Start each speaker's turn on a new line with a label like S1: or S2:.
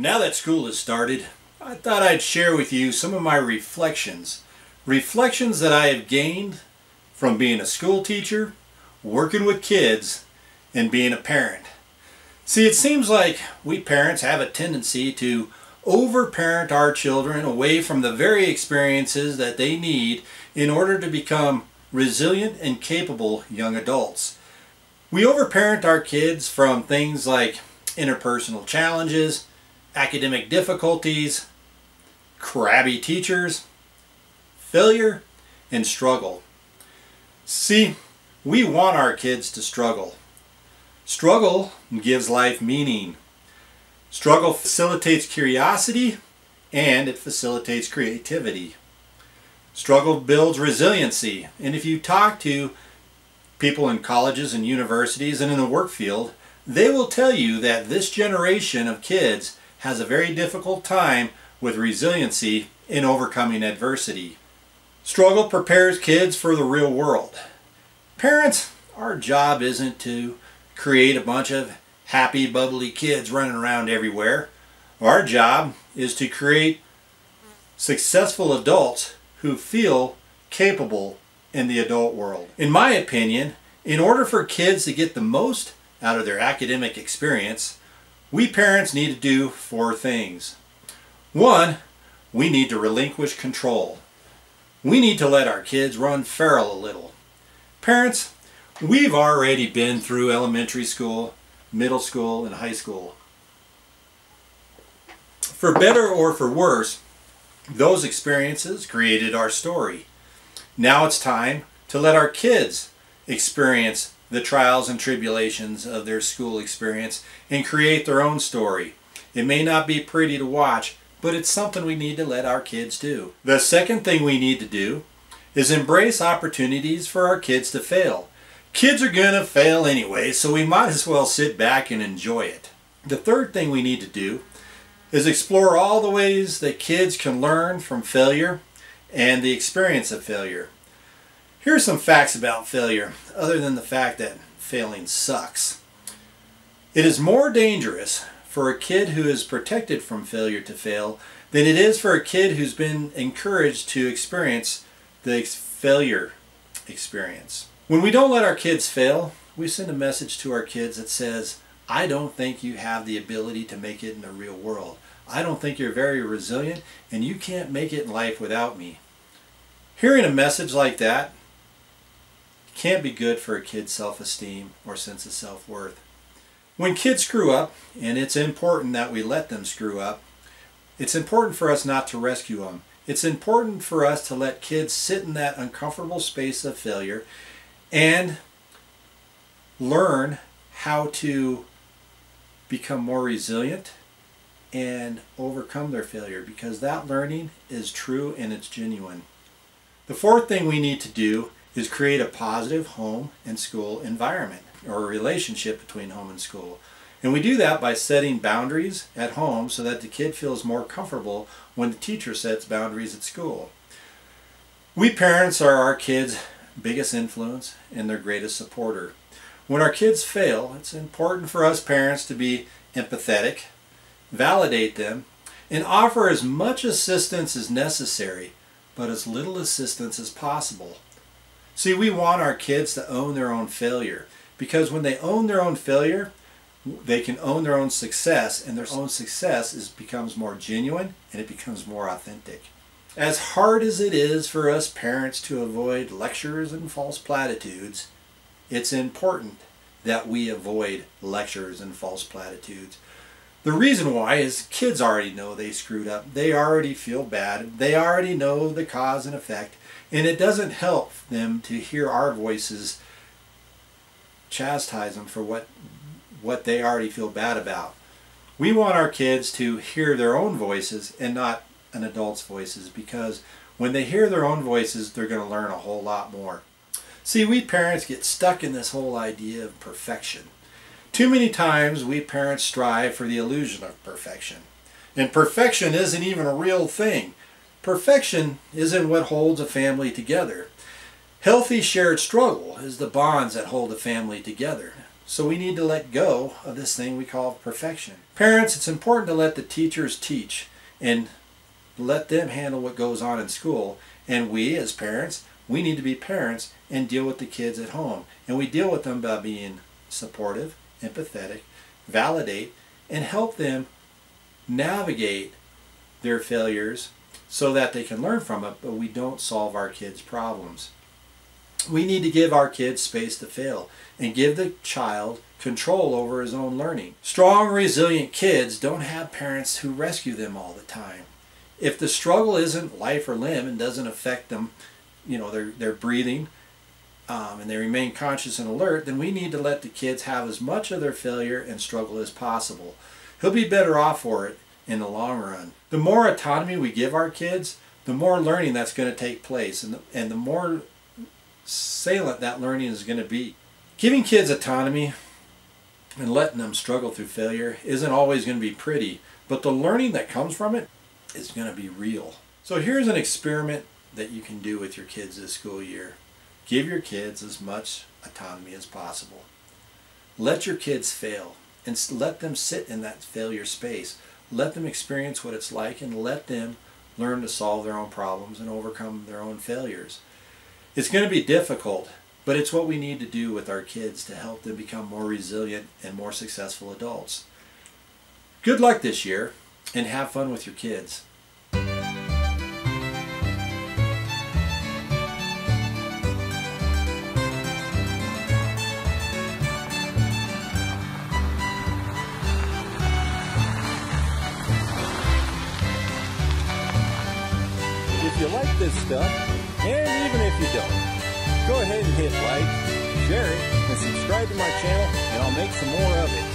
S1: Now that school has started, I thought I'd share with you some of my reflections. Reflections that I have gained from being a school teacher, working with kids, and being a parent. See, it seems like we parents have a tendency to overparent our children away from the very experiences that they need in order to become resilient and capable young adults. We overparent our kids from things like interpersonal challenges, academic difficulties, crabby teachers, failure, and struggle. See, we want our kids to struggle. Struggle gives life meaning. Struggle facilitates curiosity and it facilitates creativity. Struggle builds resiliency, and if you talk to people in colleges and universities and in the work field, they will tell you that this generation of kids has a very difficult time with resiliency in overcoming adversity. Struggle prepares kids for the real world. Parents, our job isn't to create a bunch of happy, bubbly kids running around everywhere. Our job is to create successful adults who feel capable in the adult world. In my opinion, in order for kids to get the most out of their academic experience, we parents need to do 4 things. 1, we need to relinquish control. We need to let our kids run feral a little. Parents, we've already been through elementary school, middle school, and high school. For better or for worse, those experiences created our story. Now it's time to let our kids experience the trials and tribulations of their school experience and create their own story. It may not be pretty to watch, but it's something we need to let our kids do. The second thing we need to do is embrace opportunities for our kids to fail. Kids are going to fail anyway, so we might as well sit back and enjoy it. The third thing we need to do is explore all the ways that kids can learn from failure and the experience of failure. Here are some facts about failure, other than the fact that failing sucks. It is more dangerous for a kid who is protected from failure to fail than it is for a kid who's been encouraged to experience the failure experience. When we don't let our kids fail, we send a message to our kids that says, I don't think you have the ability to make it in the real world. I don't think you're very resilient, and you can't make it in life without me. Hearing a message like that can't be good for a kid's self-esteem or sense of self-worth. When kids screw up, and it's important that we let them screw up, it's important for us not to rescue them. It's important for us to let kids sit in that uncomfortable space of failure and learn how to become more resilient and overcome their failure, because that learning is true and it's genuine. The fourth thing we need to do is create a positive home and school environment, or a relationship between home and school. And we do that by setting boundaries at home so that the kid feels more comfortable when the teacher sets boundaries at school. We parents are our kids' biggest influence and their greatest supporter. When our kids fail, it's important for us parents to be empathetic, validate them, and offer as much assistance as necessary, but as little assistance as possible. See, we want our kids to own their own failure, because when they own their own failure, they can own their own success, and their own success becomes more genuine and it becomes more authentic. As hard as it is for us parents to avoid lectures and false platitudes, it's important that we avoid lectures and false platitudes. The reason why is kids already know they screwed up. They already feel bad. They already know the cause and effect. And it doesn't help them to hear our voices chastise them for what they already feel bad about. We want our kids to hear their own voices and not an adult's voices, because when they hear their own voices, they're going to learn a whole lot more. See, we parents get stuck in this whole idea of perfection. Too many times we parents strive for the illusion of perfection. And perfection isn't even a real thing. Perfection isn't what holds a family together. Healthy shared struggle is the bonds that hold a family together. So we need to let go of this thing we call perfection. Parents, it's important to let the teachers teach and let them handle what goes on in school. And we, as parents, we need to be parents and deal with the kids at home. And we deal with them by being supportive, empathetic, validate, and help them navigate their failures so that they can learn from it, but we don't solve our kids' problems. We need to give our kids space to fail and give the child control over his own learning. Strong, resilient kids don't have parents who rescue them all the time. If the struggle isn't life or limb and doesn't affect them, their breathing, and they remain conscious and alert, then we need to let the kids have as much of their failure and struggle as possible. He'll be better off for it in the long run. The more autonomy we give our kids, the more learning that's going to take place, and the more salient that learning is going to be. Giving kids autonomy and letting them struggle through failure isn't always going to be pretty, but the learning that comes from it is going to be real. So here's an experiment that you can do with your kids this school year. Give your kids as much autonomy as possible. Let your kids fail and let them sit in that failure space. Let them experience what it's like and let them learn to solve their own problems and overcome their own failures. It's going to be difficult, but it's what we need to do with our kids to help them become more resilient and more successful adults. Good luck this year and have fun with your kids. If you like this stuff, and even if you don't, go ahead and hit like, share it, and subscribe to my channel, and I'll make some more of it.